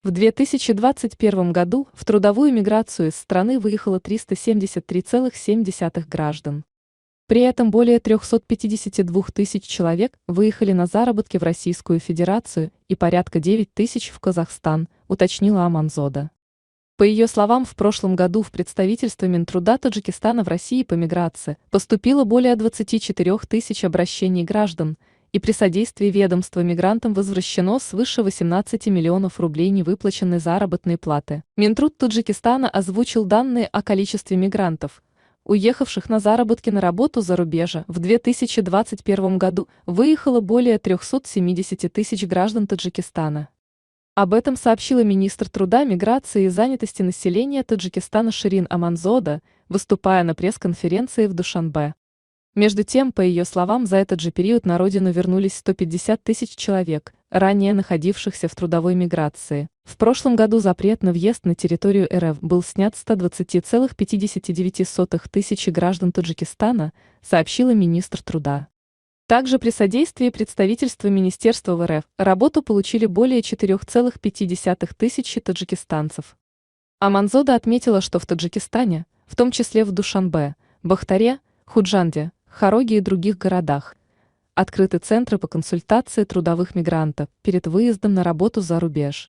В 2021 году в трудовую миграцию из страны выехало 373,7 граждан. При этом более 352 тысяч человек выехали на заработки в Российскую Федерацию и порядка 9 тысяч в Казахстан, уточнила Аманзода. По ее словам, в прошлом году в представительство Минтруда Таджикистана в России по миграции поступило более 24 тысяч обращений граждан, и при содействии ведомства мигрантам возвращено свыше 18 миллионов рублей невыплаченной заработной платы. Минтруд Таджикистана озвучил данные о количестве мигрантов, уехавших на заработки на работу за рубежа. В 2021 году выехало более 370 тысяч граждан Таджикистана. Об этом сообщила министр труда, миграции и занятости населения Таджикистана Ширин Аманзода, выступая на пресс-конференции в Душанбе. Между тем, по ее словам, за этот же период на родину вернулись 150 тысяч человек, ранее находившихся в трудовой миграции. В прошлом году запрет на въезд на территорию РФ был снят с 120,59 тысячи граждан Таджикистана, сообщила министр труда. Также при содействии представительства Министерства в РФ работу получили более 4,5 тысячи таджикистанцев. Аманзода отметила, что в Таджикистане, в том числе в Душанбе, Бахтаре, Худжанде, Хароге и других городах, открыты центры по консультации трудовых мигрантов перед выездом на работу за рубеж.